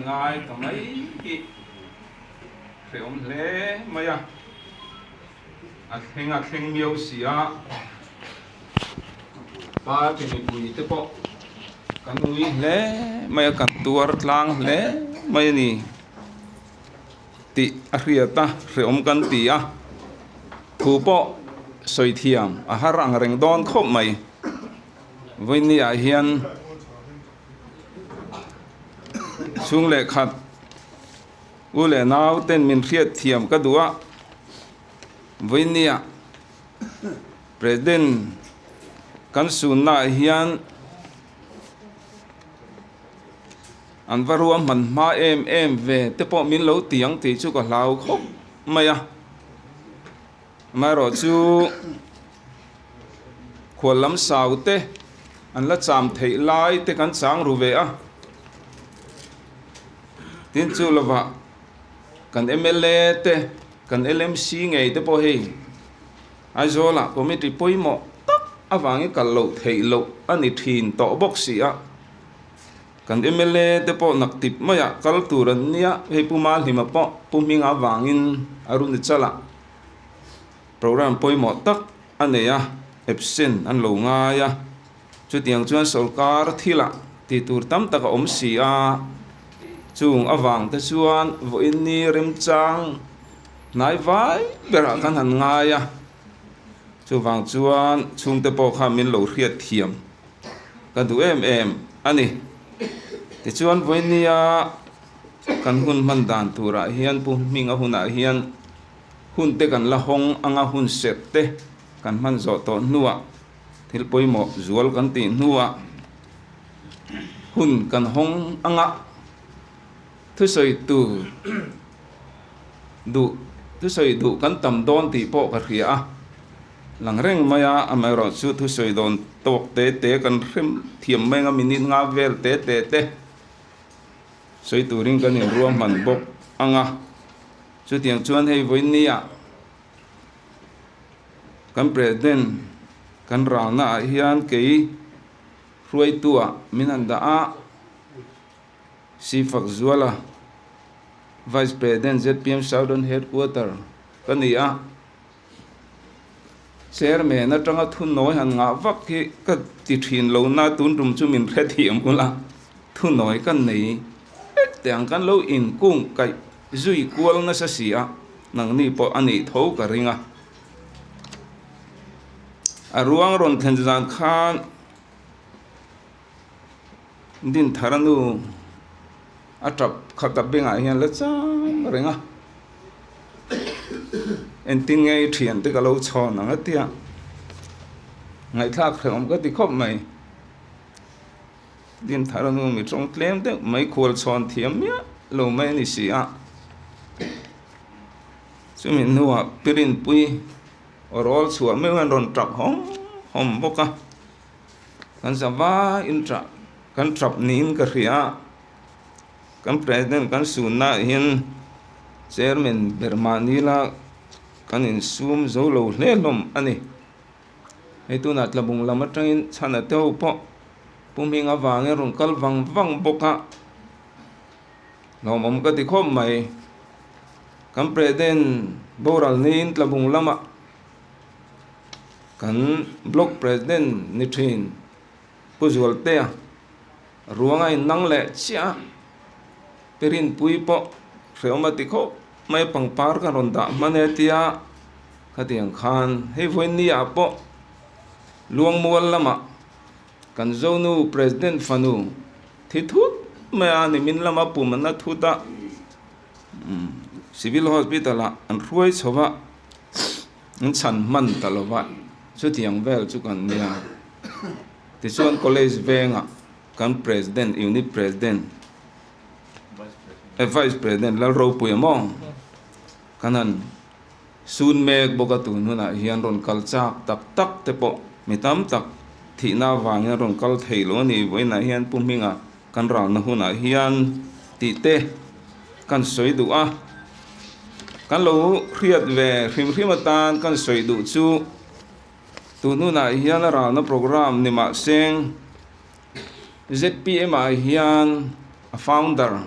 ngay cả mấy cái film lẽ mày hình miêu xì ba cái này bùi thế bộ cái núi lẽ mày cả tua lang lẽ mày nè ti ariata film kan ti thu bộ soi thiam harang reng don khop mày với nè hiền xuống lệ khát u lệ nào tên mình khiết thiểm cái đũa với nia president kan sun na hian an varuam man ma em về te po min lo tiang ti chu ka lau khop maya mai ro chu khol lam sau te an la cham thei lai te kan chang ru ve tin chu lova kan MLA te kan LMC ngei te po hei azola committee poimo tak awangi kallo theilo ani thin to boxi kan MLA te po naktip maya kal turan nia hei pumal hima po puminga wangin arun chala program poimo tak aneya absent an lo nga ya chu tiang chuan sarkar thila ti tur tam taka omsi chung awang te chuan voin ni rim chang nai vai bera kan han nga ya chu wang chuan chung te po kha min lo riat thiam kan du em ani te chuan voin ni kan hun man dan tura hian pu minga huna hian hun te kan la hong anga hun set te kan man zo to nuwa thil poimo zual kan ti nuwa hun kan hong anga thứ soi du kan tam don ti po ka ria lang reng maya amero chu thu soi don tok te kan rim thiam menga minit nga vel te soi tu ring kan in ruam man bok anga chu tiang chuan hei voin nia kan president kan rana hian ke ruai tua minanda Sifak Zuala Vice President ZPM Southern Headquarter kania chairman na tanga thun noi han nga vak ki ka ti thin lo na tun rum chu min re thiam kula thun noi kan nei tang kan lo in kung kai zui kual na sa sia nang ni po ani tho ka ringa aruang ron thenjan khan din tharanu atrap khakap benga hian la chang renga en tin ngai thian te ka lo chon anga tia ngai thak khom ka ti khop mai din tharanu mi trong tlem te mai khol chon thiam ya lo mai ni sia chumin nuwa pirin pui orol chua me wan ron trap hom boka kan sawa intra kan trap nin ka ria kan president kan suna hian chairman bermanila kan in sum zo lo hlelom ani heitu na tlabung lama tangin chana teu po puminga wange ron kal wang boka lomom ka ti khom mai kan president boral nin tlabung lama kan block president nithin puzol te ruanga in nang le chia perin pui po reumatiko mai pangpar kan ronda manetia khatiang khan hei voin ni apo luang mual lama kan zonu president fanu thithut me ani min lama pumana thuta civil hospital an ruai chowa an chan man talova chu tiang vel chu kan nia ti chuan college venga kan president unit president vice president la ro pu mo kanan sun mek boka tu nuna hian ron kalchak tak te po mitam tak thina wang ron kal theilo ni voina hian puminga kan ral na huna hian ti te kan soi du kan lo khriat ve hrimatan kan soi du chu tu nuna hian ral na program ni ma seng ZPM hian a founder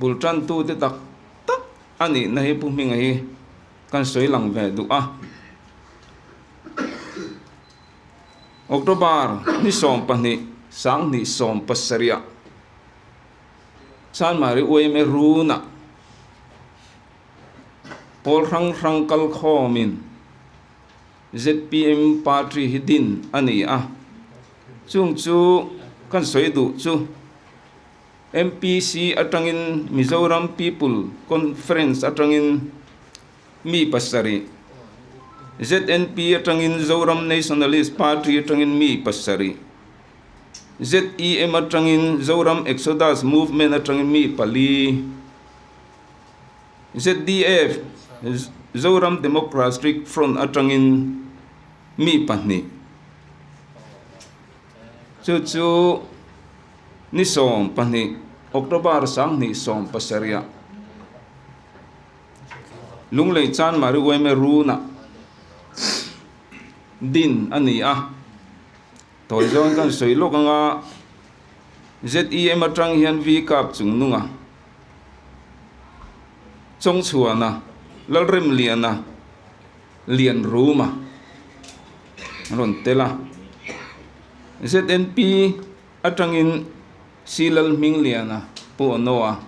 bultran tu te tak tak ani na hi pu mi ngai kan soi lang ve du a October ni som pani sang ni som pasaria san mari oi me runa pol rang kal khomin ZPM party hidin ani a chung chu kan soi du chu MPC atangin Mizoram People Conference atangin mi pasari ZNP atangin Zoram Nationalist Party atangin mi pasari ZEM atangin Zoram Exodus Movement atangin mi pali ZDF Zoram Democratic Front atangin mi pani chu ni som pani October sang ni som pasaria lung lei chan mari wei me runa din ani a toy zong kan soi lok anga ZEM atang hian vi kap chung nunga chong chuana lalrem liana lian ruma ron tela ZNP atangin silal ming liana po noa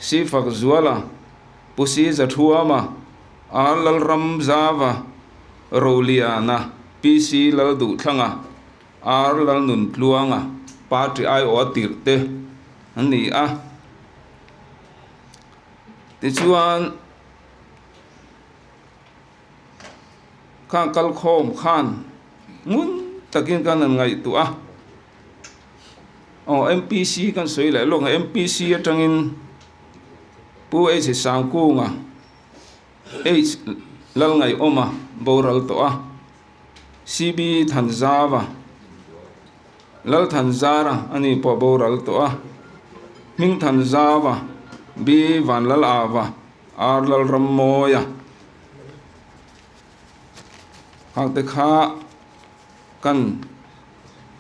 si fak zuala pusi zathuama alal ram zava roliana PC lal du thanga ar lal nun tluanga party ai o tirte ani a ti chuan kal khom khan ngun takin kan ngai tu a MPC kan soi le long MPC atangin pu e se sang ku nga lal ngai oma boral to a CB Thanzawa lal Thanzara ani po boral to a Ming Thanzawa B van lal ava ar lal ramoya hak te kha kan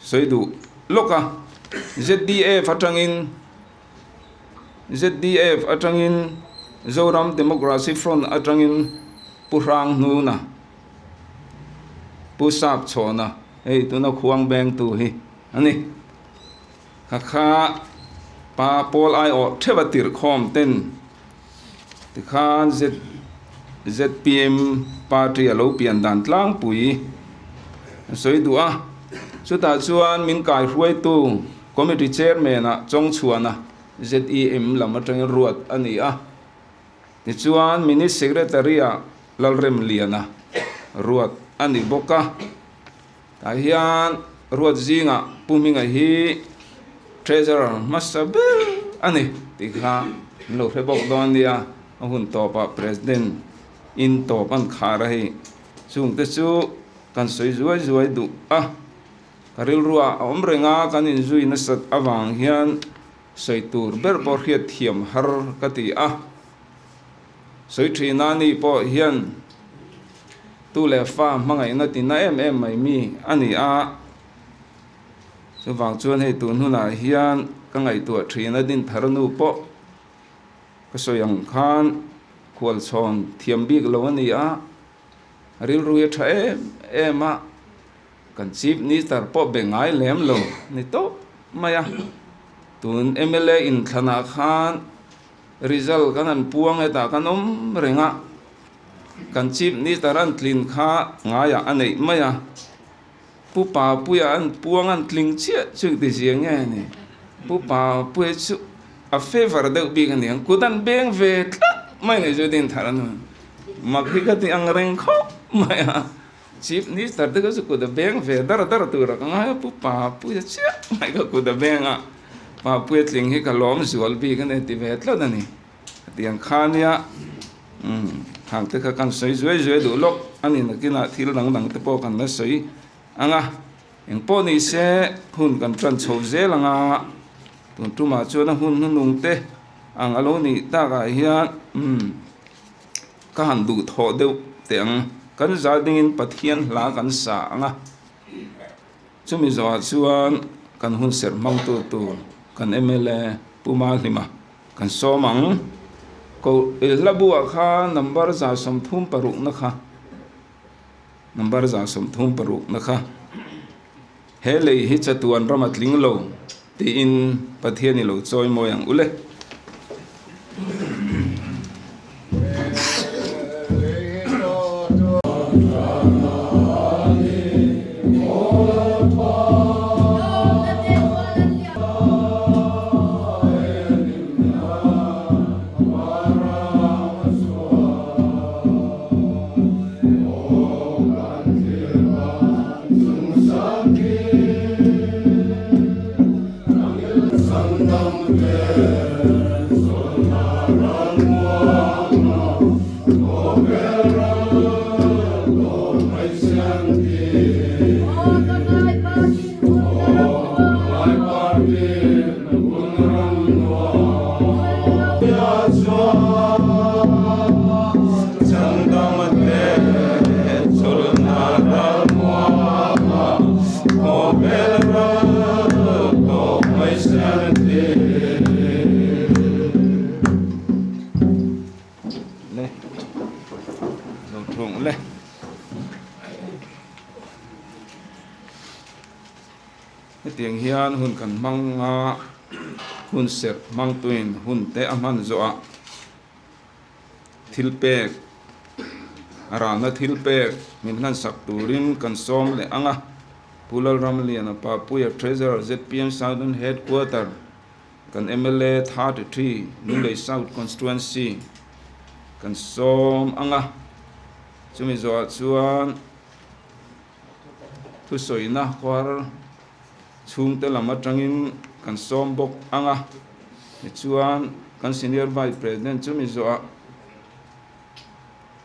soi du loka ZDF atangin Zoram Democracy Front atangin purang nuna pusap chona ei tu na khuang beng tu hi ani kha pa pol ai o thebatir khom ten ti khan ZPM party alo pian dan tlang pui soi du a chu ta chuan min kai hruai tu committee chairman a chong chuana ZEM lam atang ruat ani a ti chuan mini secretary a lalrem liana ruat ani boka ta hian ruat zinga puminga hi treasurer masabil ani ti kha lo rebok don dia hun topa president in topan khara hi chung te chu kan soi zuai du a karil ruwa omrenga kan in zui na sat awang hian soitur ber por hiat thiam har kati a soi thina ni po hian tu le fa mangai na tin na em mai mi ani a so wang chuan hei tun huna hian ka ngai tu thina din tharnu po ka soyang khan khwal chon thiam bik lo ani a ril ru tha em a kan chief minister po bengai lem lo ni to maya tun MLA in thana khan result kan an puang eta kanom renga kan chief minister an tlin kha ngaya anei maya pupa puya an puang an tling che chu ti siang ni pupa pu chu a favor de bi kan yang kudan beng ve mai ne jo din tharan makhi ka ti ang reng kho maya chief minister de ko ku da beng ve dar tu ra nga pupa pu che mai ka ku da benga pa pu tling hi ka lom zual bi kan ti ve tlo da ni tiang khania hang te ka kan soi zoi du lok ani na kina thil dang te po kan na soi anga eng po ni se hun kan tran chho ze langa tun tu ma chu na hun nung te ang alo ni ta ga hian ka han du tho de teng kan za ding in pathian la kan sa anga chumi zo chuan kan hun ser mang tu kan MLA puma lima kan somang ko ilabua kha number za som thum paruk na kha number za som thum paruk na kha hele hi chatuan ramatling lo ti in pathiani lo choi moyang ule tiếng hiền hun kan mang hun ser mang tuin hun te aman zoa thilpek arana thilpek min nan sak turin kan som le anga pulal ramlian pa puya treasurer ZPM Southern Headquarter kan MLA 33 Nulei South constituency kan som anga chumi zoa chuan thu soina kwar chung te lama tangin kan som bok anga chuan kan senior vice president chumi zoa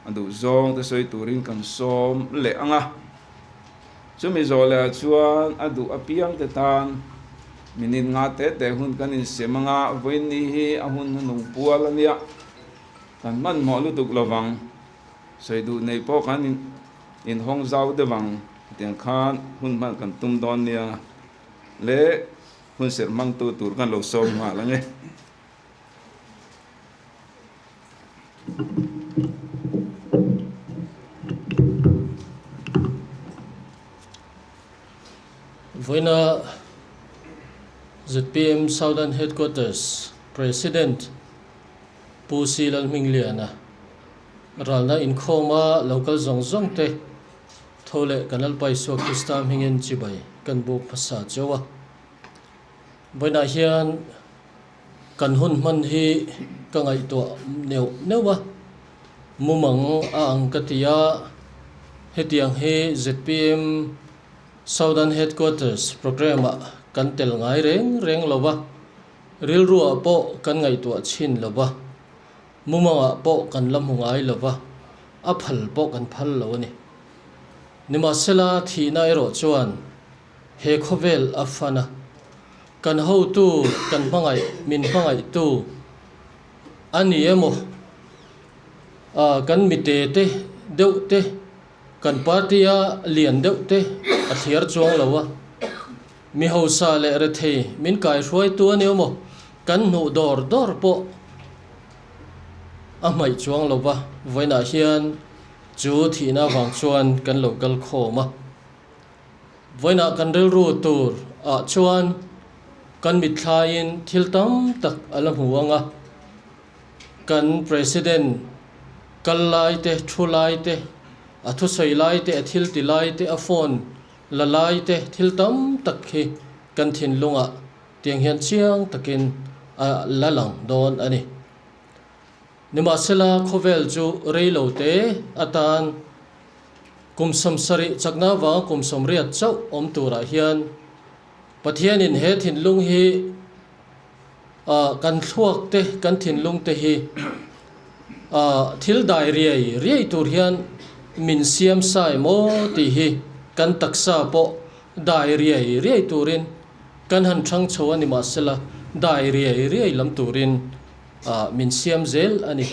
adu zong te soi turin kan som le anga chumi zo le chuan adu apiang te tan minin nga te hun kan in semanga voini hi ahun nung pual ania kan man mo lu duk lawang soi du nei po kan in hong zau de wang tiang khan hun man kan tum don nia le hun ser mang tu tur kan lo som ma la nge voina ZPM Southern Headquarters President Pusi Lalmingliana ralna in khoma local zong te thole kanal paiswa kistam hingen chibai kan bu phasa chawa boina hian kan hun man hi ka ngai to neuwa mumang ang katia hetiang he ZPM Southern Headquarters program kan tel ngai reng lowa ril ruwa po kan ngai to chin lowa mumanga po kan lam hungai lowa aphal po kan phal lawani nima sela thi nai ro chuan he khovel afana kan ho tu kan mangai min mangai tu ani emo kan mite te deu te kan partia lian deu te a thiar chuang lawa mi ho sa le re thei min kai roi tu ani emo kan nu dor po a mai chuang lawa voina hian chu thina wang chuan kan local khoma voina kan rel ru tur a chuan kan mit thlain thil tam tak alam huanga kan president kal lai te thu lai te a thu soi lai te a thil ti lai te a phone la lai te thil tam tak hi kan thin lunga tiang hian chiang takin a lalang don ani nima sela khovel chu reilo te atan kumsam sari chakna wa kumsam riat chau om tura hian pathian in he thin lung hi kan thuak te kan thin lung te hi thil dai riai tur hian min siam sai mo ti hi kan taksa po dai riai turin kan han thang chaw ani ma sela dai riai lam turin min siam zel ani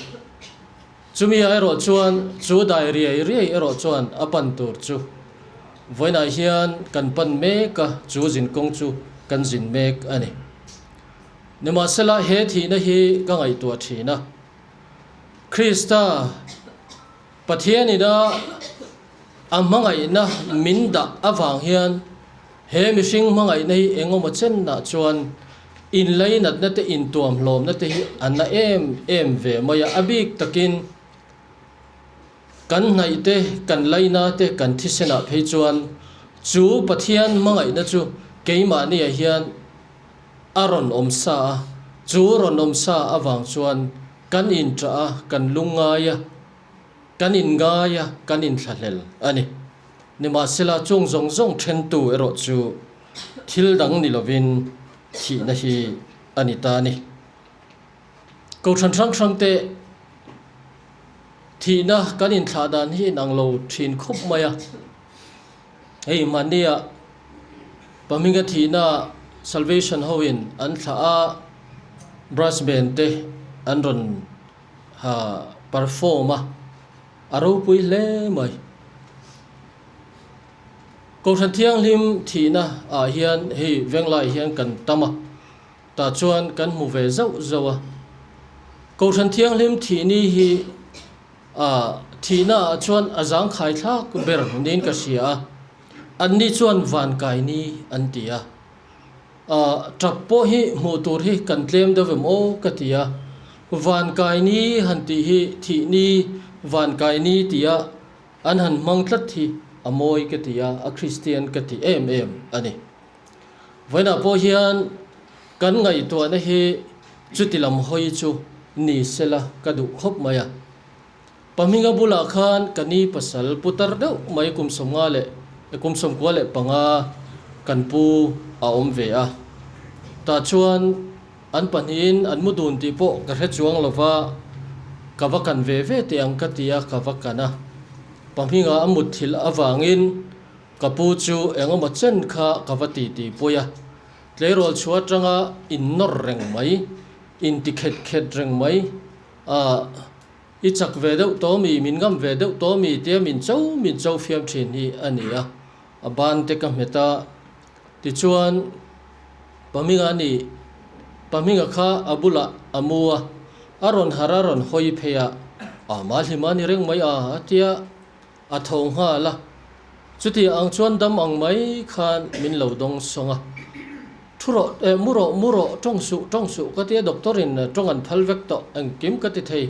chumi ai ro chuan chu dai riai ro chuan apan tur chu voina hian kan pan me ka chu jin kong chu kan jin mek ani nema sela he thi na hi ka ngai tua thi na Krista pathian ina amangai na minda awang hian he mishing mangai nei engoma chen na chuan in lainat na te in tuam hlom na te hi anna em ve maya abik takin kan ngai te kan laina te kan thisena phei chuan chu pathian mangai na chu keima ni a hian aron omsa chu ron omsa awang chuan kan in tra kan lungaya kan in ngaya kan in thalel ani nima sela chung zong then tu ero chu thil dang ni lovin thi na hi anita ni ko than te thi na kan in thla dan hi nang lo thin khup maya ei mania paminga thi na salvation hoin an thla a brass band te an ron ha performa aro pui le mai ko than thiang lim thi na a hian hei venglai hian kan tama ta chuan kan mu ve zau a ko than thiang lim thi ni hi thi na chuan azang khai thak ber nin ka sia an ni chuan van kai ni an tia trapo hi mu tur hi kan tlem devem o ka tia van kai ni han ti hi thi ni van kai ni tia an han mang tlat hi amoi ka tia a Christian ka ti em ani vaina po hian kan ngai to na hi chutilam hoi chu ni sela ka du khop maya paminga bula khan kani pasal putar do mai kum somga le kum som ko le panga kan pu a om ve a ta chuan an panin an mudun ti po ka he chuang lova kavakan ve te ang ka tia kavakana paminga amut thil awangin kapu chu engoma chen kha kavati ti poya tlerol chhuat ranga in nor reng mai in tikhet khet reng mai i chak ve deuh to mi min ngam ve deuh to mi te min chau fiam thin hi ania aban te ka meta ti chuan paminga kha abula amua aron hararon hoi pheya malhimani reng mai atia athong ha la chuti ang chuan dam ang mai khan min lo dong songa thuro muro tongsu ka tia doctorin tongan phalvek to ang kim ka ti thei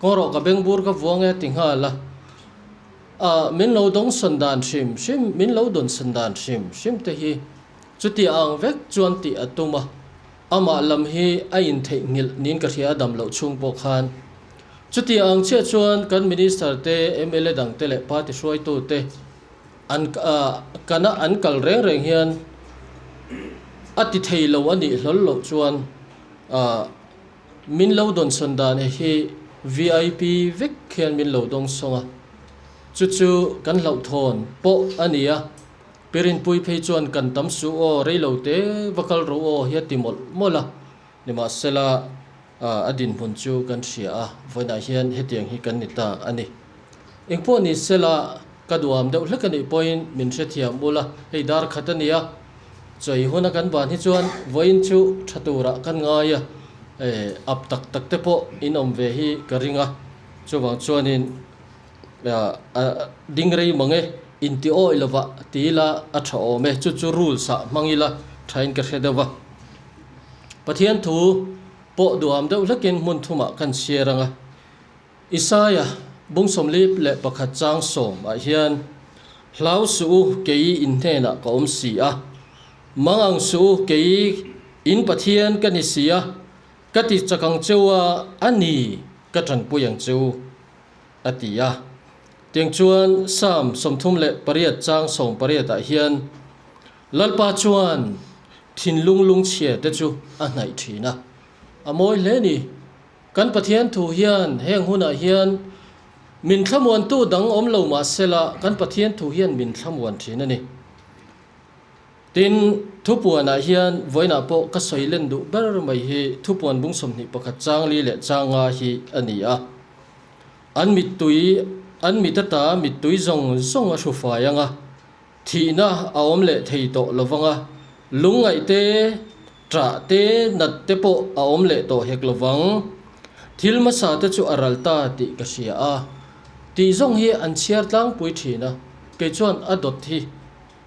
ngoro ka bengbur ka vuanga tingha la min lo dong sandan shim min lo don sandan shim te hi chuti ang vek chuan ti atuma ama lam hi a in thei ngil nin ka ria dam lo chung po khan chuti ang che chuan kan minister te MLA dang te le party soi tu te an kana an kal reng hian ati thei lo ani hlol lo chuan min lo don sandan hi VIP vek khian min lo dong songa chu kan lo thon po ania perin pui phei chuan kan tam su o rei lo te vakal ro o hi timol mola nima sela adin hun chu kan ria voina hian hetiang hi kan nita ani engpo ni sela kaduam deuh hlekani point min rethiam bula hei dar khatania choi huna kan ban hi chuan voin chu thatura kan ngaya ap tak te po inom ve hi karinga chuwang chuanin dingrei mange inti o ilova tila atha o me chu rule sa mangila thain ka hredawa pathian thu po duam deuh hlekin mun thuma kan sieranga Isaya bungsom lip le pakhat chang som a hian hlau su kei in hena ka om si a mangang su kei in pathian kan isia kati chakang chewa ani katran puyang cheu atia tiang chuan sam somthum le pariat chang som pariat a hian lalpa chuan thin lung chhe te chu a ngai thina amoi le ni kan pathian thu hian heng huna hian min thlamuan tu dang om lo ma sela kan pathian thu hian min thlamuan thina ni tin thupuana hian voina po ka soilen du ber mai hi thupuan bungsom ni pakhat changli le changa hi ania an mitata mitui zong a thufayanga thina aom le thei to lovanga lungai te tra te nat te po a om le to hek lawang thil ma sa te chu aralta ti ka sia a ti zong hi an chiar tlang pui thina ke chuan a dot hi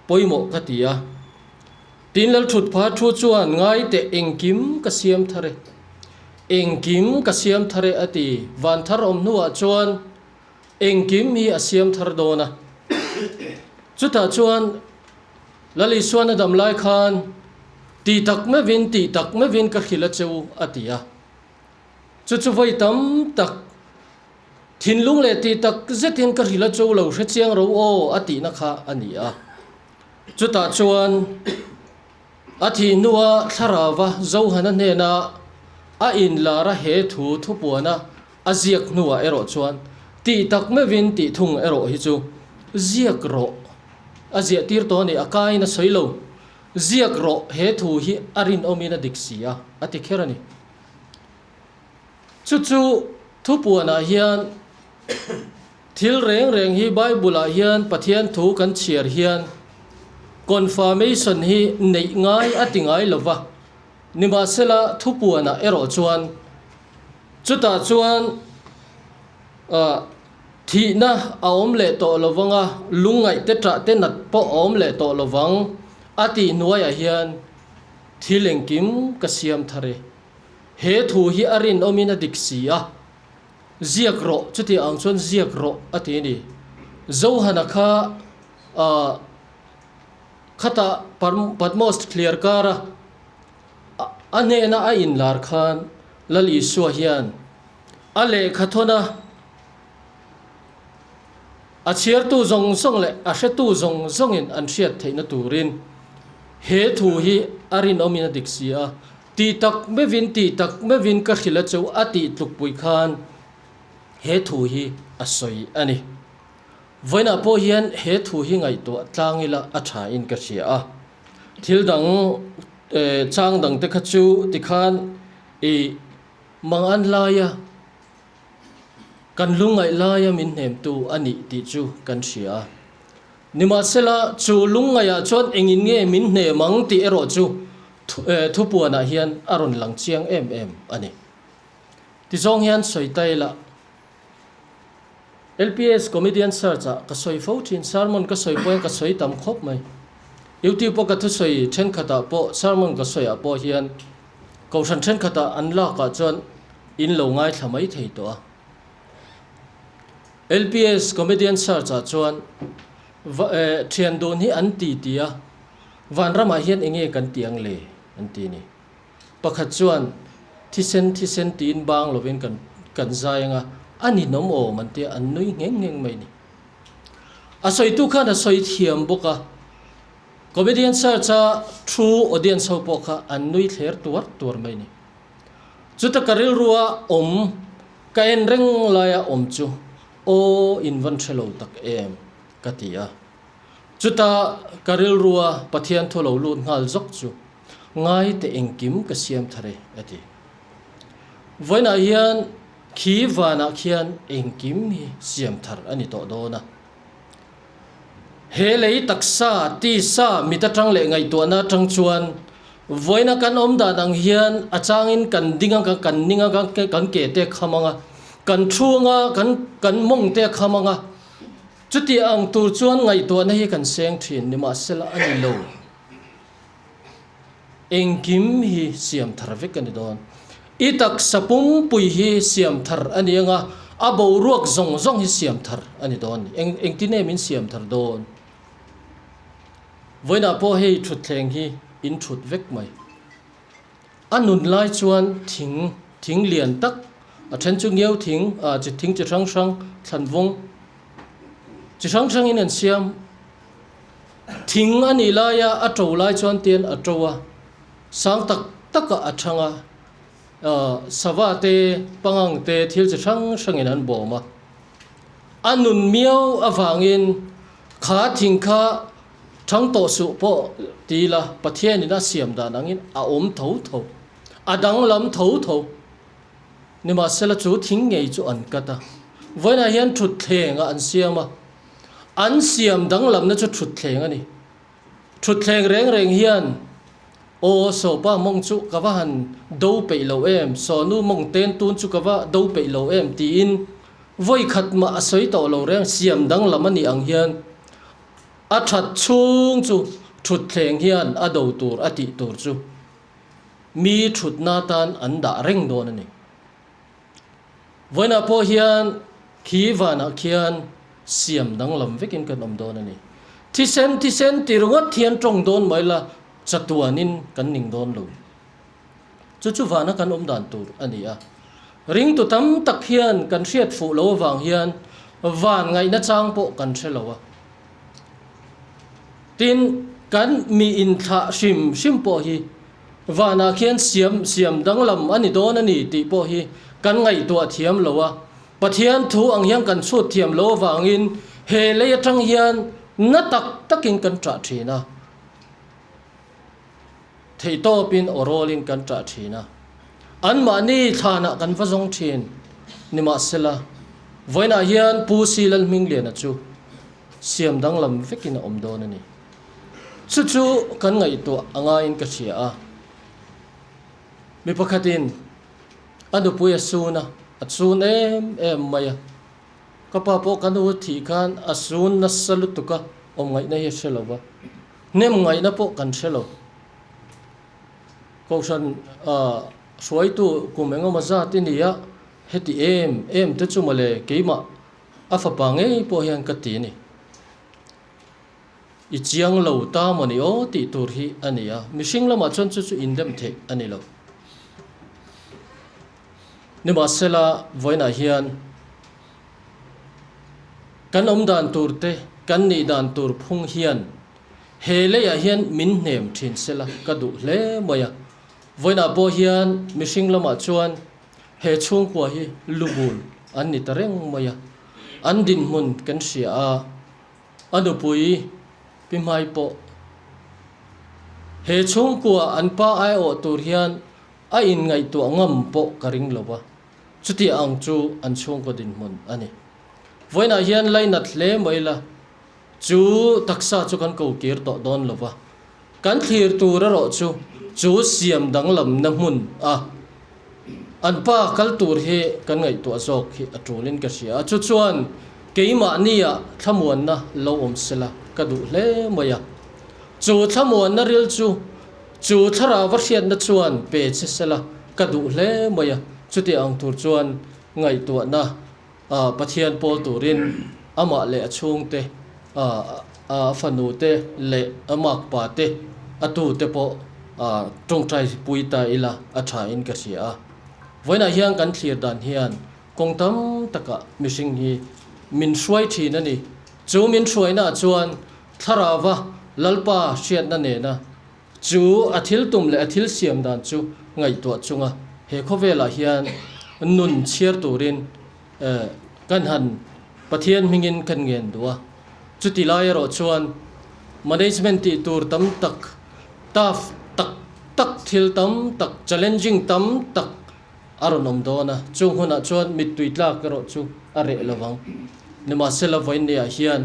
poimo ka tia tin lal thut pha thu chuan ngai te engkim ka siam thare engkim ka siam thare ati van thar om nuwa chuan engkim hi a siam thar dona chuta chuan lali suan adam lai khan ti tak me vin ka khila cheu atia chu chu voi tam tak thin lung le ti tak zetin ka khila cheu lo hre chiang ro o ati na kha ania chuta chuan athi nuwa tharawa zo hana ne na a in lara he thu puana aziak nuwa ero chuan ti tak me vin ti thung ero hi chu ziak ro azia tir to ni akai na soilo ziak ro he thu hi arin omina diksia ati kherani chu thu puana hian thil reng hi bible a hian pathian thu kan chiar hian confirmation hi nei ngai atingai lova nima sela thu puana ero chuan chuta chuan thi na aom le to lovanga lungai te tra te nat po om le to lovang ati nuaya hian thileng kim kasiam thare he thu hi arin omina diksia ziak ro chuti ang chuan ziak ro ati ni zo hanakha khata patmost clear kara ane na a in lar khan lali suwa hian ale khathona a chiar tu zong le a hre tu zong in an hriat theina turin he thu hi arin omina diksia ti tak me vin ka khila cheu ati tlukpui khan he thu hi asoi ani voina po hian he thu hi ngai to tlangila a tha in ka sia a thil dang chang dang te khachu ti khan mangan laya kan lungai laya min nem tu ani ti chu kan sia nima sela chu lungaya chon engin nge min hne mang ti ero chu thu puana hian aron lang chiang em ani ti zong hian soitaila LPS comedian search ka soi photin sermon ka soi point ka soi tam khop mai YouTube po ka thu soi then khata po sermon ka soi a po hian ko san then khata an la ka chon in lo ngai thamai thei to LPS comedian search chuan thian don hi an ti tia van rama hian enge kan tiang le an ti ni pakhat chuan thisen tin bang lovin kan zainga ani nom o man te an nui ngeng mai ni asoi tu khan asoi thiam boka comedian search true audience ho poka an nui thler tur mai ni chuta karil ruwa om ka en reng laya om chu o invan thelo tak em katia chuta karil ruwa pathian tholo lut ngal zok chu ngai te engkim ka siam thare ati voina hian khi vana khian engkim hi siam thar ani to dona he lei taksa ti sa mitatang le ngai to na tang chuan voina kan om da dang hian achangin kan dinga kan ninga kan ke te khamanga kan thunga kan mong te khamanga chuti ang tur chuan ngai to na hi kan seng thin ni ma sela ani lo engkim hi siam thar vek ani don itak sapum pui hi siam thar ani anga abo ruak zong hi siam thar ani don engtine min siam thar don voina po hei thut thleng hi in thut vek mai anun lai chuan thing lian tak a then chu ngeu thing chi thing chi rang thlan vong chi rang in an siam thing ani laya a to lai chuan tian a towa sang tak a thanga savate pangang te thil chi rang in an boma anun miau awangin kha thing kha thang to su po tila pathian ina siam da nangin a om tho adang lam tho nima sela chu thing ngei chu an kata voina hian thut thlenga an siama an siam dang lam na chu thut thlenga ni thut thleng reng hian o so pa mong chu kawa han do pe lo em so nu mong ten tun chu kawa do pe lo em ti in voi khat ma asoi to lo reng siam dang lamani ang hian a that chung chu thut thleng hian a do tur ati tur chu mi thut na tan an da reng don ani voina po hian khi wana khian siam dang lam vekin kan om don ani thi sen ti rungat thian tong don mai la chatuanin kan ning don lo chu wana kan om dan tur ani a ring tu tam tak hian kan hriat fu lo wang hian van ngai na chang po kan threlowa tin kan mi in tha sim po hi wana khian siam dang lam ani don ani ti po hi kan ngai to thiam lowa pathian thu ang hiang kan chu thiam lo wangin he le atang hian na takin kan tra thina thei to pin orolin kan tra thina an ma ni thana kan vazong thin nima sela voina hian pu silal ming le na chu siam dang lam vekin om don ani chu kan ngai to anga in ka chia a mi pakhatin anu puya suna atsun em maya kapa po kan u thi khan asun na salutuka om ngai na ye shelowa nem ngai na po kan shelo kausan suai tu kumengo maza tinia heti em te chumale keima afa pange po hian ka ti ni i chiang lo ta mani o ti tur hi ania mishing lama chon chu indem the ani lo nima sela voina hian kan om dan tur te kan ni dan tur phung hian hele ya hian min nem thin sela ka du hle moya voina po hian mishing lama chuan he chung kwa hi lubul an ni tareng moya an din mun kan sia a anu pui pimai po he chung kwa an pa ai o tur hian a in ngai tu ngam po karing lowa chuti ang chu an chung ko din mun ani voina hian lainat hle moila chu taksa chu kan ko kir to don lowa kan thlir tur ro chu siam dang lam na mun a an pa kal tur he kan ngai to azok hi atulin ka sia chu chuan keima nia thamuan na lo om sela ka du hle moya chu thamuan na ril chu thara war hian na chuan pe che sela ka du hle moya chuti ang tur chuan ngai to na pathian pol turin ama le achung te fanu te le amak pa te atu te po trong trai puita ila atha in ka sia voina hiang kan thlir dan hian kongtam taka mishing hi min shwai thi na ni chu min shwai na chuan tharawa lalpa hriat na ne na chu athil tum le athil siam dan chu ngai to chunga he khovela hian nun chiar turin kan han pathian mingin kan ngen duwa chuti lai ro chuan management ti tur tam tak tough tak thil tam tak challenging tam tak aronom dona chung huna chuan mittuitla ka ro chu are lawang nima sela voinia hian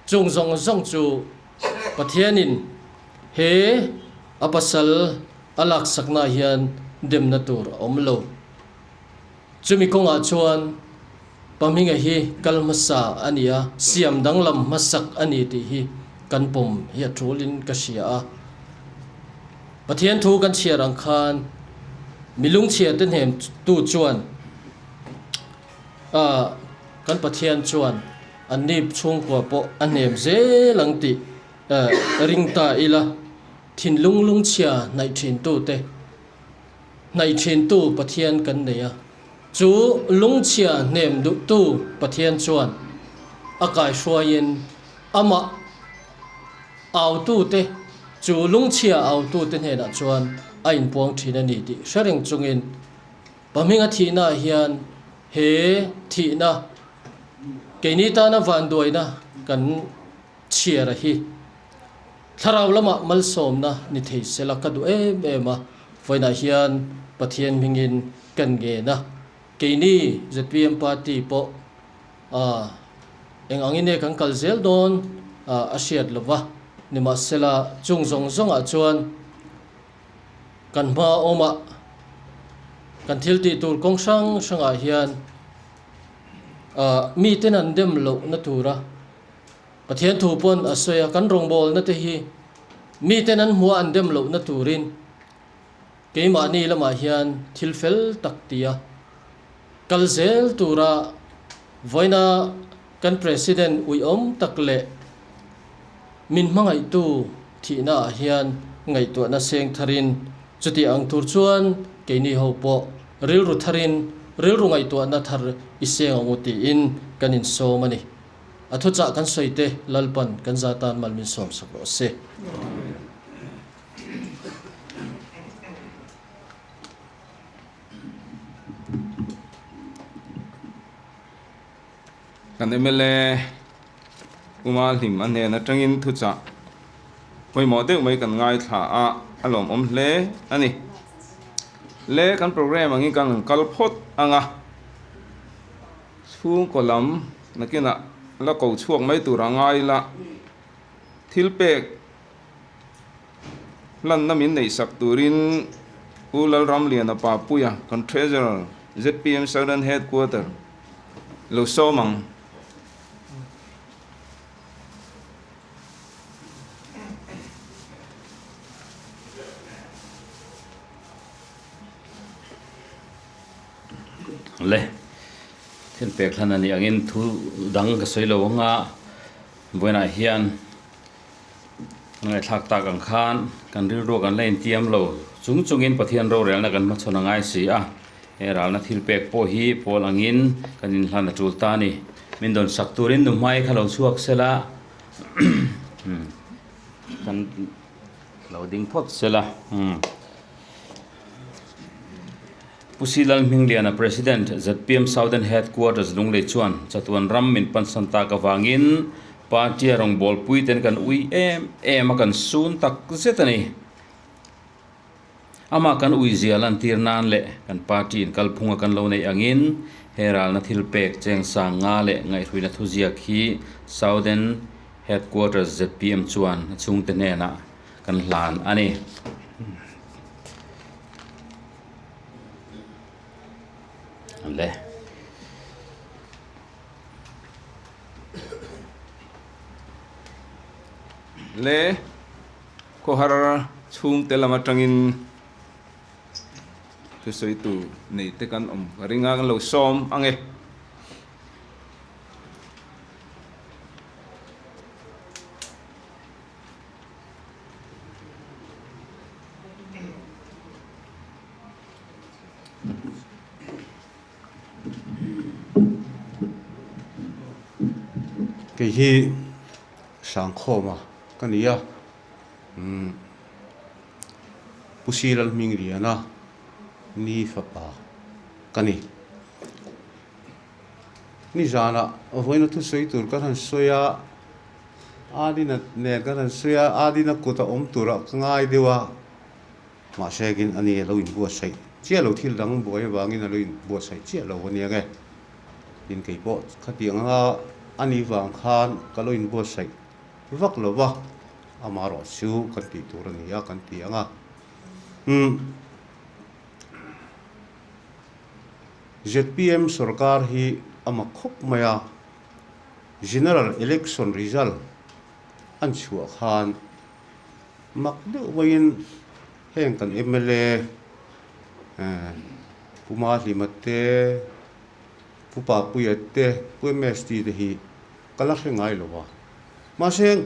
chung zong chu pathianin he apasal alak sakna hian demna tur omlo chumi konga chuan paminga hi kalmasa ania siam danglam masak ani ti hi kanpom hi atulin kasia pathian thu kan chiarang khan milung chia ten hem tu chuan kan pathian chuan anip chung kwa po anem ze langti ringta ila thin lung chia nai thin tu te nai thin tu pathian kan neya chu lung chia nem du tu pathian chuan akai hruain ama au tu te chu lung chia au tu te hena chuan ain puang thina ni ti sharing chungin paminga thina hian he thina keini ta na van doina kan chiara hi tharaw lama mal som na ni thei sela ka du ema foina hian pathian mingin kan ge na keini ZPM party po engangine kan kalzel don asiat lova nima sela chung zong a chuan kan ma oma kan thil ti tur kong sang a hian mi ten an dem lo na tura pathian thu pon asoya kan rong bol na te hi mi ten an hua an dem lo na turin keima ni lama hian thil fel tak tia kalzel tura voina kan president ui om takle min mangai tu thina hian ngai to na seng tharin chuti ang tur chuan keini ho po ril ru tharin ril ru ngai to na thar iseng anguti in kanin so mani athu cha kan soite lalpan kan zatan malmin som sakro se kan MLA umal him an ne na tangin thu cha poi mo de mai kan ngai tha a alom om hle ani le kan program angi kan kalphot anga chung kolam nakina la ko chuak mai tu rangai la thilpek lan namin nei sak turin ulal ramlian pa puya kan treasurer ZPM Southern Headquarter lo somang le thil pek thlan ani angin thu dang ka soilo nga boina hian ngai thak tak ang khan kan ril ro kan len tiam lo chungin pathian ro rel na kan ma chona ngai si a e ral na thil pek po hi pol angin kan in hlan tul ta ni min don sak turin nu mai khalo chuak sela kan loading pot sela Pusilal Mingliana President ZPM Southern Headquarters lungle chuan chatuan ram min pansanta ka wangin party rong bol puiten kan ui em kan sun tak zetani ama kan ui zialan tirnan le kan party in kalphunga kan lo nei angin heral na thilpek cheng sang nga le ngai ruina thuziak hi Southern Headquarters ZPM chuan chung te ne na kan hlan ani le ko har chung te lama tangin tu soi tu nei te kan om ringa kan lo som ange cái hi sáng khô mà cái này à pusilal Mingliana ni fa pa cái này ni jana voi na tu soi tur kan soya adina ne kan soya adina kota om tura ngai dewa ma segin ani lo in bo sai chia lo thil dang boi wangin lo in bo sai chia lo ni nge in kai po khatiang ha ani wang khan kaloin bo sai vak lo wa amaro su kan ti tur ni ya kan ti anga ZPM sarkar hi ama khop maya general election result an chua khan mak de wain heng kan MLA puma limate pupa puyate PMST de hi kala ngai lo wa ma seng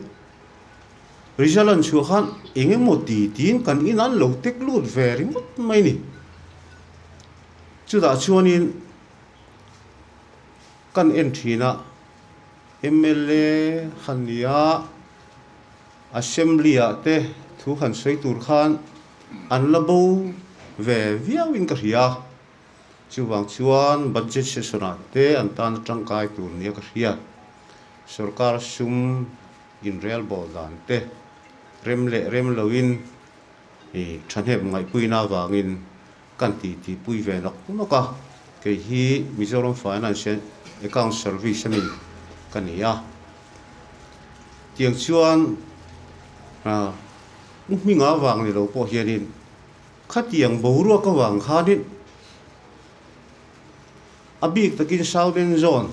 result an chua khan enge moti tin kan inan lo tek lut very mut mai ni chu da chuanin kan entry na MLA hania assembly ate thu khan sei tur khan an labo ve viawin ka ria chuwang chuan budget session ate an tan tangkai tur nia ka ria sarkar sum in real bodan te rem loin e thanep ngai puina wangin kan ti pui ve nok ka ke hi Mizoram Financial Account Service mi kania tiang chuan mi nga wang ni lo po hianin khatiang boru ka wang khanin abik takin southern zone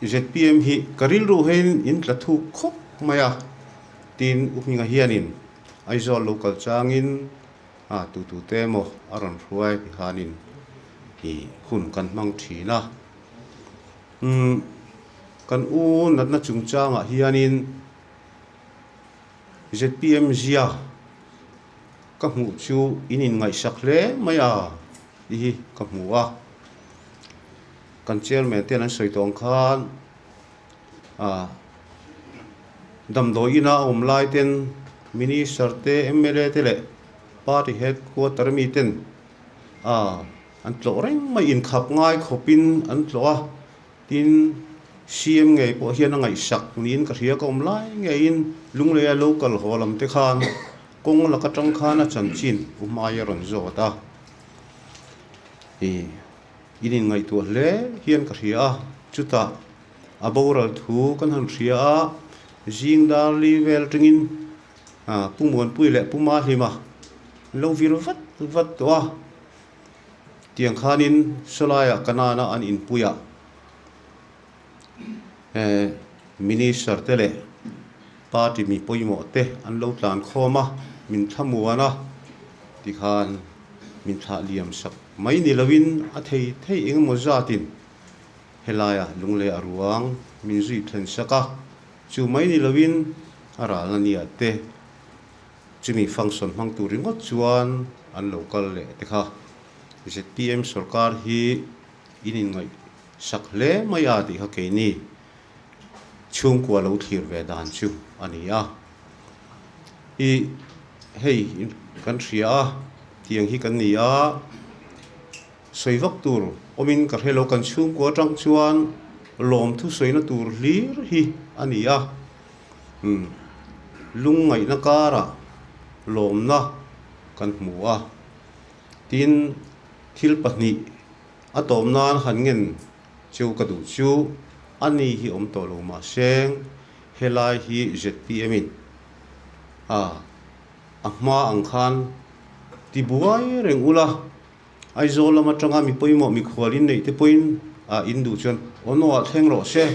ZPM hi karil ru hen in tlathu khop maya tin upinga hianin aizol local changin tu temo aron ruai hanin hi hun kan mang thina kan u natna chungchanga hianin ZPM zia ka hmu chu inin ngai sakle maya hi ka hmuwa kan chairman ten an soitong khan damdoina omlai ten minister te MLA te le party headquarter mi ten an tlo reng mai in khap ngai khopin an tlo tin CM ngai po hian ngai sak nin ka ria ka omlai ngai in lungle local holam te khan kong la ka tang khan a chan chin umai ron zo ta inin ngai tu le hian ka ria chuta aboral thu kan han ria jing dar li vel tingin pumon puile puma hlima lo vir vat to tiang khanin solaya kanana an in puya minister tele party mi poimo te an lo tlan khoma min thamuana ti khan min tha liam sak mai ni lovin a thei eng mo zatin helaya lungle aruang min zui thlen saka chu mai ni lovin ara la ni ate chumi function mang tu ringot chuan an local le te kha ZPM sarkar hi inin ngai sakle maya ti ha ke ni chung kwa lo thir ve dan chu ania i hei kan ria tiang hi kan nia soivak tur omin ka helo kan chung kwa tang chuan lom thu soina tur hlir hi ania lung ngai na kara lom na kan hmuwa tin thil pahnih atom nan han ngen chu ka du chu ani hi om to lo ma seng helai hi ZPM in ahma ang khan ti buai reng ula aizol lama tanga mi poimo mi khwalin nei te poin indu chon ono a thleng ro se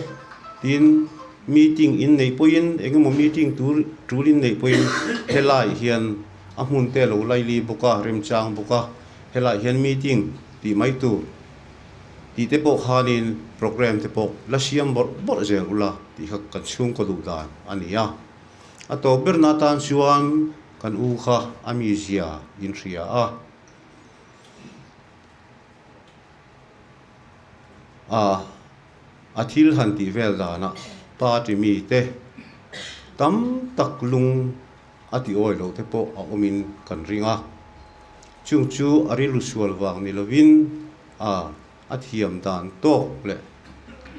tin meeting in nei poin engemo meeting turin nei poin helai hian amun te lo laili boka remchang boka helai hian meeting ti mai tu ti te po khanin program te po la siam bor zel ula ti kha kan chung ko du dan ania ato berna tan chuan kan u kha ami zia in ria athil han ti vel dana party mi te tam tak lung ati oi lo te po a omin kan ringa chung chu arilu sual wang ni lovin athiam dan to le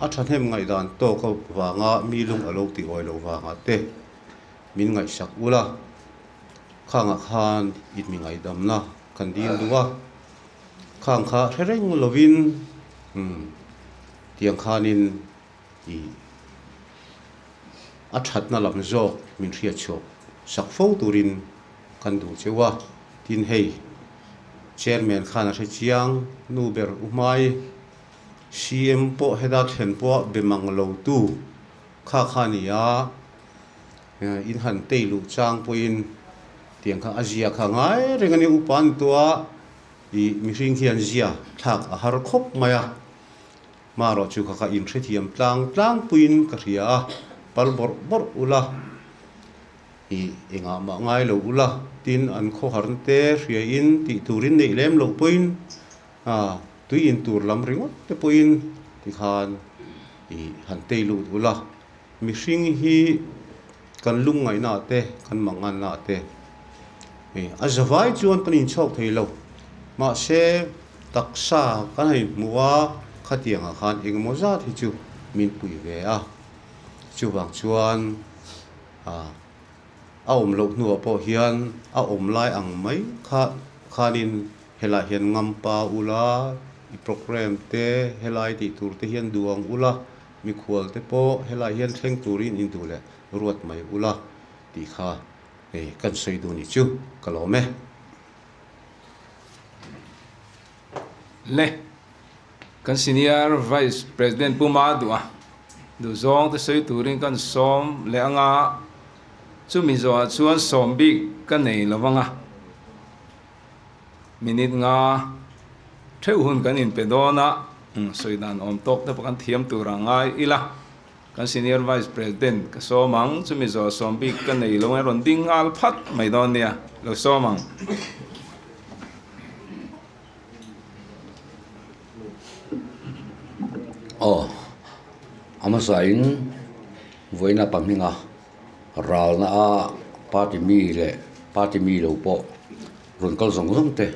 athanem ngai dan to ko wanga mi lung alo ti oi lo wanga te min ngai sak ula khanga khan it mi ngai dam na kan din duwa khang kha thereng lovin tiang khanin athat na lam zo min ria cho sak fo turin kan du chewa tin hei chairman khana se chiang nuber umai CM po heda thlen po bemang lo tu kha khania in han teilu chang poin tiang kha azia kha ngai rengani upan tua mi hring hian zia thak a har khop maya maro chu kha in thethiam tlang puin ka ria pal bor ula enga ma ngai lo ula tin an kho harn te ria in ti turin nei lem lo poin tui in tur lam ringot te poin ti khan han teilu ula mi hring hi kan lung ngai na te kan mangan na te azawai chuan kan in chok thei lo ma se taksa kan hai muwa khatianga khan engmo zat hi chu min pui ve chu wang chuan om lo nu po hian om lai ang mai khanin hela hian ngam pa ula i program te helai ti tur te hian duang ula mi khwal te po helai hian thleng turin in tu le ruat mai ula ti kha kan sei du ni chu kalome le kan senior vice president puma dua du zong te sei turin kan som le anga chu mi zo chuan som bi kan nei lawanga minute nga theu hun kan in pedona soidan om tok te pakan thiam turangai ila kan senior vice president ka somang chu mi zo som bi kan nei lawang ron ding al phat mai don nia lo somang amasain voina paminga ral na a party mi lo po ron kal zong zong te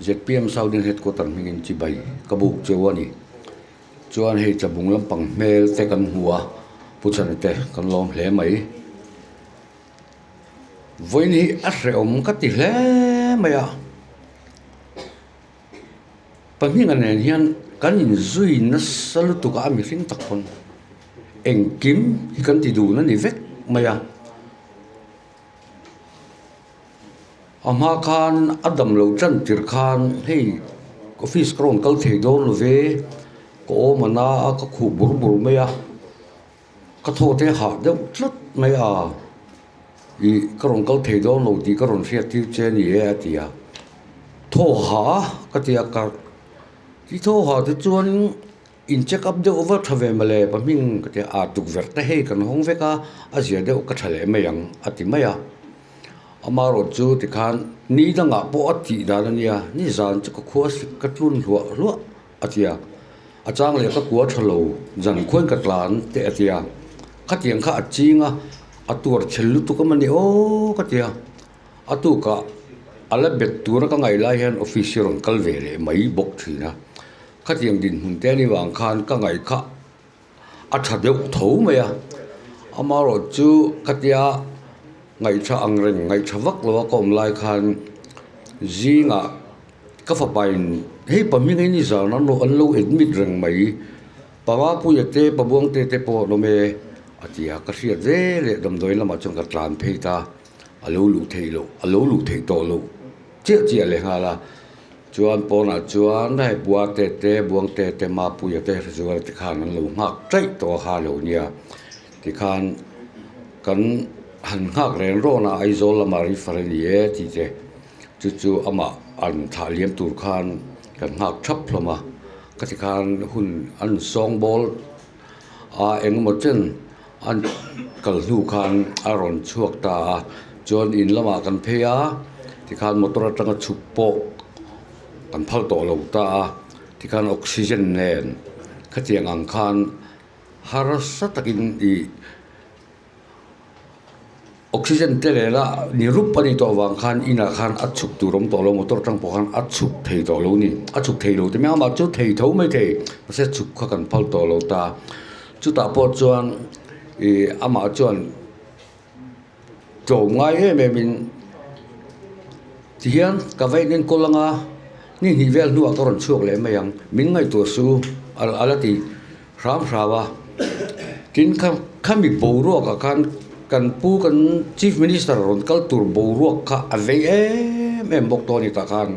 ZPM Southern Headquarter mingin chi bai kabuk chewani chuan hei chabung lampang mel te kan hua puchan te kan lom hle mai voini a hreom ka ti hle maya paminga nen hian kan in zui na salutu ka ami hring takpon engkim hi kan ti du na ni vek maya ama khan adam lo chan tir khan hei office kron kal thei don lo ve ko mana ka khu bur bur maya ka tho te ha de tlut maya i kron kal thei don lo di kron ria ti che ni e atia tho ha ka tia ka ti tho ha te chuan in check up de over thave male paming ka te a tuk ver te hei kan hong veka azia de ka thale mayang ati maya amaro chu ti khan ni danga po ati dalania ni zan chu ko khwas ka tlun hlo atia achang le ka kwa thalo jan khoin ka tlan te atia khatiang kha achinga atur chhellu tu ka mani o ka tia atu ka ala bet tur ka ngai lai hen official kal vele mai bok thina khatiang din hun te ni wang khan ka ngai kha atha deu tho maya amaro chu khatia ngai tha angreng ngai thawak lo kom lai khan zinga ka fa pain hei pami ngai ni za na no an lo admit reng mai pawa pu yate pabuang te po no me atia ka ria de le dam doi lama chung ka tlan pheita alo lu thei to lo che le hala chuan pona chuan dai bua te buang te ma pu yate zuar ti khan an lo ngak trai to ha lo nia ti khan kan han ngak ren ro na aizol lama reference ye ti te chu ama an tha liam tur khan kan ngak thap hloma ka ti khan hun an song bol a eng mo chen an kal hu khan aron chuak ta chuan in lama kan phea ti khan motor atanga chupo kan phal to lo ta ti khan oxygen nen khatiang ang khan harasa takin i oxygen te le la ni rup pani to wang khan ina khan achuk turom to lo motor tang po khan achuk thei to lo ni achuk thei lo te ma ma chu thei tho mai thei se chuk kha kan phal to lo ta chu ta po chuan e ama chuan to ngai he me min tian ka vai nen kolanga ni ni vel nu a koron chuak le mayang min ngai to su alati ram rawa kin khami boru ka kan pu kan chief minister ron kal tur boru kha ave em bok to ni ta khan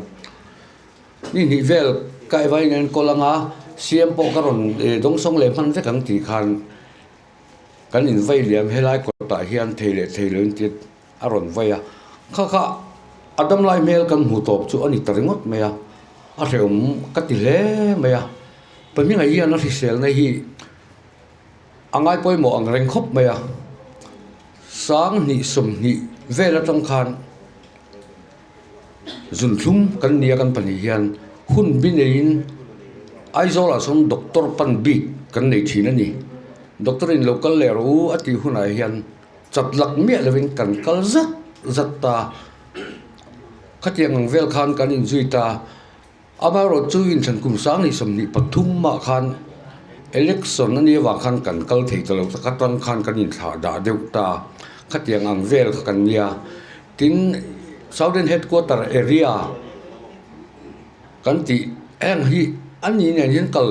ni vel kai vai nen kolanga siam po karon dong song le man ve kang ti khan kan in vai liam helai ko ta hian theilon ti aron vaya kha adam lai mel kan hu top chu ani taringot meya a reum kati le meya pami ngai hian a risel na hi angai poi mo ang reng khop meya sang ni som ni vela tang khan zun thum kan nia kan pani hian hun binein aizola som doctor pan bi kan nei thina ni doctor in local le ru ati hunai hian chatlak me lewin kan kal zat ta khatiang vel khan kan in zuita amaro chu in than kum sang ni som ni pathum ma khan election ani wa khan kan kal thei to lo ka tan khan kan in tha da deuta khatiang ang vel kan nia tin Southern Headquarter area kan ti eng hi ani ne hin kal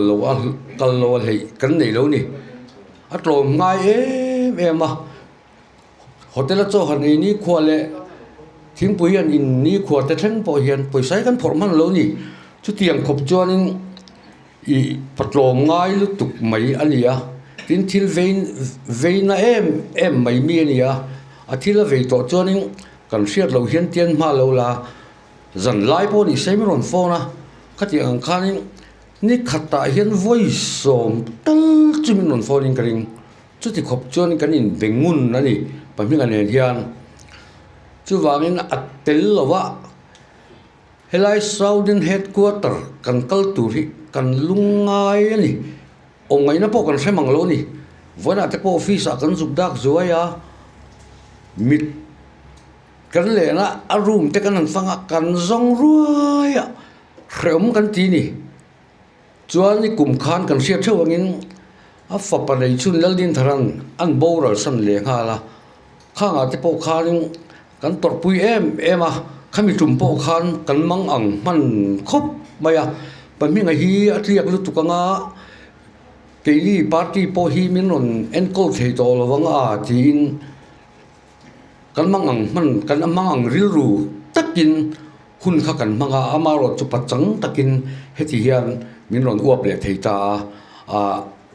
lo hei kan nei lo ni atlom ngai ma hotel cho han ni khwale thing pu hian in ni khwa te thleng po hian poisai kan phorman lo ni chu tiang khop chuanin i patlom ngai lu tuk mai ania tin thil veina em mai mi ania a thila vei to chuanin kan hriat lo hian tian ma lo la zan lai po ni semiron phone khati ang khanin ni khata hian voice som tal chumin non phone in karing chuti khop chuan kanin bengun ani paming ane hian chu wangin atel lowa helai southern headquarter kan kalturi kan lungai ani ongai na po kan semang lo ni vona te po office a kan zukdak zuaya mit kan le na a room te kan fanga kan zong ruaya rem kan ti ni chuan ni kum khan kan sia thewangin a fa pa nei chun laldin tharan an boral san le nga la khanga te po khanin kan tor pui em a khami tum po khan kan mang ang man khop maya paming a hi atliak lu tukanga keili party po hi min on enkol thei to lawanga tin kan mang ang man kan mang ang rilru takin hun kha kan manga amaro chu pachang takin heti hian min ron uap le theita a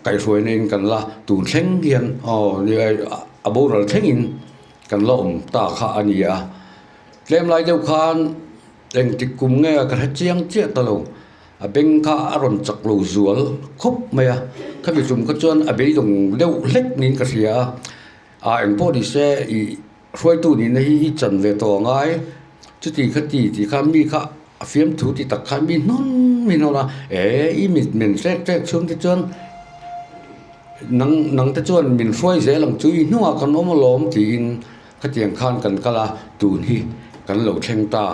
kai roi nen kan la tun thleng hian ni a boral thlengin kan lom ta kha ania tlem lai deuh khan eng tikum nge ka chiang che talo a beng kha aron chak lo zual khop maya khami chum ka chuan a bei dong deuh hlek nin ka ria a eng po di se i roi tu ni nei i chan ve to ngai chu ti khati ti kha mi kha a fiam thu ti tak kha mi non mi no la i mit men sek chum ti chuan nang te chuan min roi ze lang chui nuwa kan om lom ti in khatiang khan kan kala tun hi kan lo thleng ta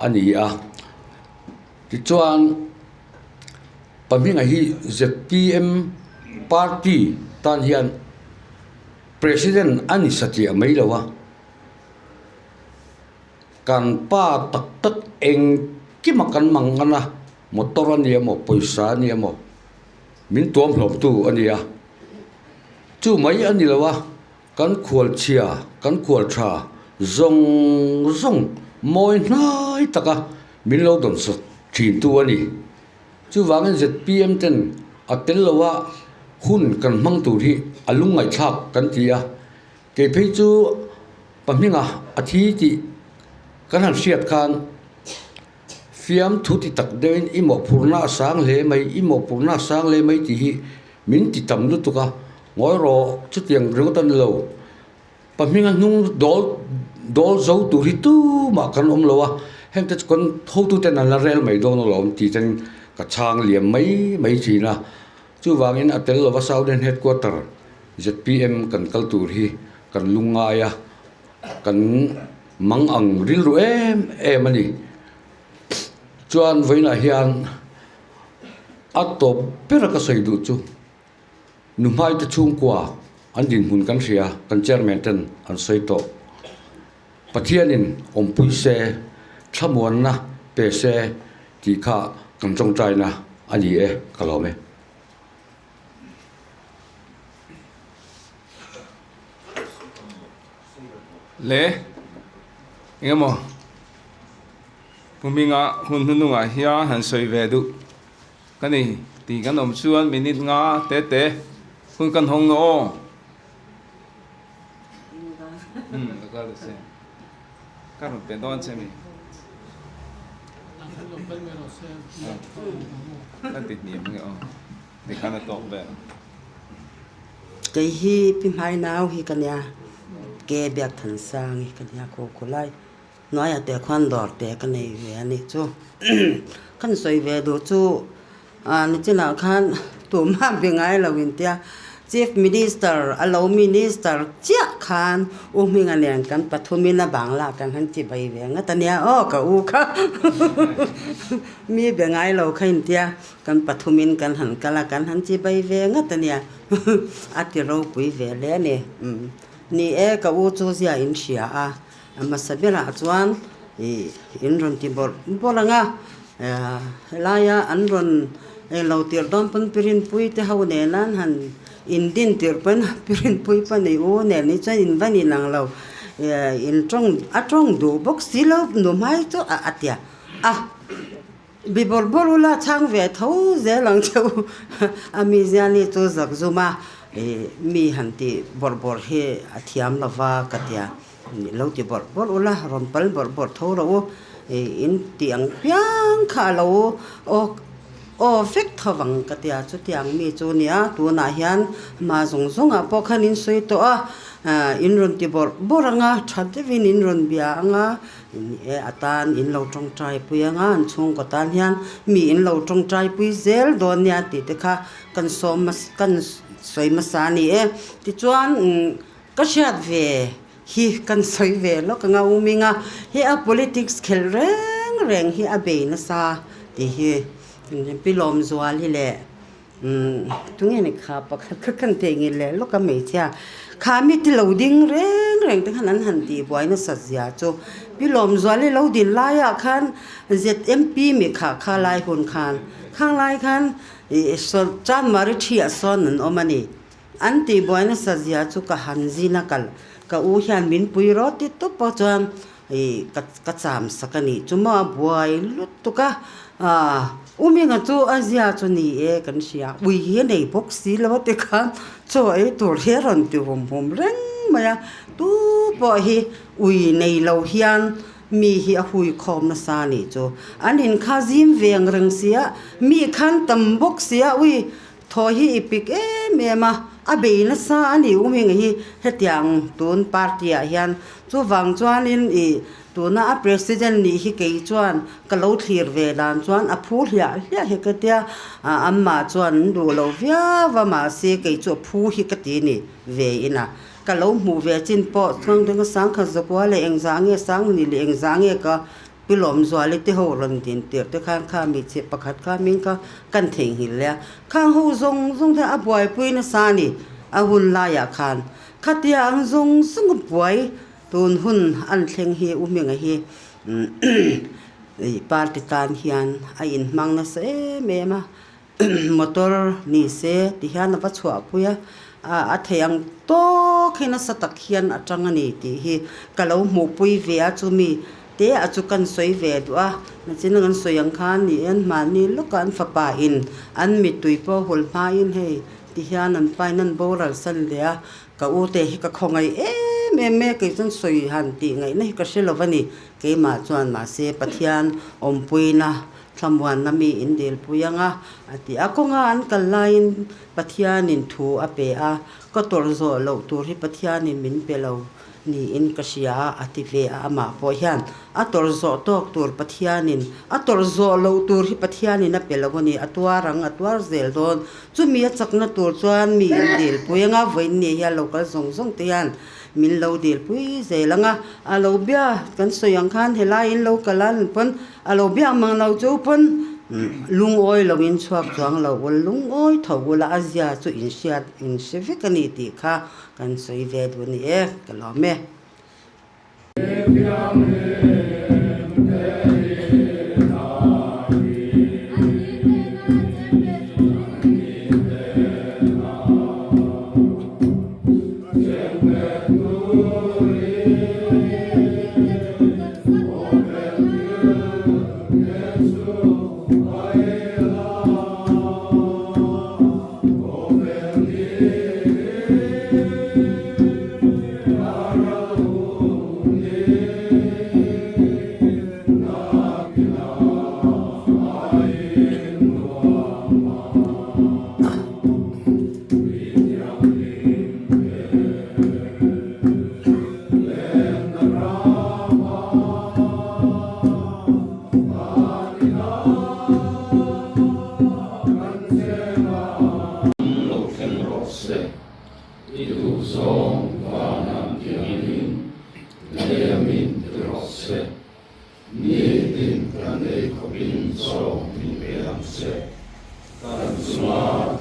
ani a ti chuan paming a hi ZPM party tan hian president ani sati a mai lawa kan pa tak eng ki makan mangana motor ani mo poisa ani mo min tuam hlom tu ani a chu mai ani lawa kan khual chia kan khual tha zong moi nai taka min lo don so thin tu ani chu wangin ZPM ten atel lawa hun kan mang tu hi alungai thak kan tia ke phei chu paminga athi ti kan han siat khan fiam thu ti tak dein imo purna sang le mai ti hi min ti tam lu tuka ngoi ro chu tiang ru tan lo paminga nung dol zo tu ri tu ma kan om lowa hem te kon tho tu ten la rel mai do no lom ti ten ka chang liam mai chi na chu wangin atel lowa southern headquarter ZPM kan kal tur hi kan lungaya kan mang ang ril ru em ani chuan voina hian atop pera ka sei du chu numai te chung kwa an din hun kan ria kan chairman ten an sei to pathianin ompui se thamuan na pe se ti kha kan chong trai na ani e kalome le ingamo puminga hun hununga hia han soi ve du kani ti kan om chuan minute nga te hun kan hong no ka le se ka ro pe don se mi kan ti ni mi o ni kana to be cái hi pim hai nào hi cái nhà ke biak than sang hi cái nhà ko kulai nói là để khoan đọt để cái này về này chú khăn xoay về đồ chú này chứ nào khăn tụi mà về ngay là viên tia chief minister alo minister chia khăn mình anh em kan pathumin na bangla kan han chi bai ve nga tania ka u kha mi về ngay lo khain tia kan pathumin kan han kala kan han chi bai ve nga tania atiro pui ve le ne ni ka u chu sia in sia a ama sabela chuan in ron ti bolanga laya an ron lo tir dom pan pirin pui te hau ne nan han in din tir pan pirin pui pan nei o ne ni chan in vani lang lo in trong du box silo no mai to atia bị bor bor ula chang về thấu dễ lòng châu ami ziani to zak zuma mi hanti bor bor he athiam lava katia lo ti bor bor ula ron pal bor bor tho ro in tiang piang kha lo o fek thawang katia chu tiang mi chu nia tu na hian ma zong zong a pokhan in soi to a in ron ti bor boranga thate vin in ron bia anga e atan in lo tong trai puanga an chung ko tan hian mi in lo tong trai pui zel don nia ti te kha kan som kan soi masani e ti chuan ka shat ve hi kan soi ve lo ka nga uminga hi a politics khel reng hi a be na sa ti hi pilom zual hi le tunge ni kha pa kan te ngi le lo ka me cha kha mi ti loading reng te khanan han ti boy na sa zia chu pilom zual le loading la ya khan ZMP mi kha lai hun khan khang lai khan so chan mari thi a son an omani an ti boy na sa zia chu ka han zina kal ka u hian min pui ro ti to pa chuan ka cham sakani chuma boy lut to ka uminga chu azia chu ni e kan sia ui hi nei box si lo te khan cho e tur he ron ti hom reng maya tu po hi ui nei lo hian mi hi a hui khom na sa ni chu an in kha zim veng reng sia mi khan tam box sia ui tho hi ipik e mema a be na sa ani uminga hi hetiang tun party a hian chu wang chuan in tuna a president ni hi ke chuan ka lo thlir ve dan chuan a phu hlia he ka tia amma chuan du lo via wa ma se ke chu phu hi ka ti ni ve ina ka lo mu ve chin po thang ding sang kha zakwa le engzange sang ni le engzange ka pilom zwali te ho ron tin tir te khan kha mi che pakhat kha min ka kan theng hi le khang ho zong tha a boy pui na sa ni a hun la ya khan khatia ang zong sung boy tun hun an thleng hi uminga hi party tan hian a in mang na se mema motor ni se ti hian va chua puya a theyang to khina satak hian atanga ni ti hi kalo mu pui ve a chumi te a chu kan soi ve du a na chin ngan soyang khan ni en man ni lokan fa pa in an mi tui po hol ma in he ti hian an painan boral san le a ka u te hi ka khongai me ke chun soi han ti ngai na ka selovani ke ma chuan ma se pathian ompuina thamwan nami indel puyanga ati akonga an kalain pathian in thu ape a ko torzo lo tur hi pathian in min pelo ni in kasia ati ve ama po hian a torzo tok tur pathian in a torzo lo tur hi pathian in a pelogoni atwar zel don chumi a chakna tur chuan mi indel puyanga voin ni ya local zong tian min lo dil pui zelanga alo bia kan soyang khan helai in lo kalan pon alo bia mang lo chu pon lung oi lo in chuak chuang lo lung oi thogula azia chu in siat in sevikani ti kha kan soi ve du ni e kalome Kan sma,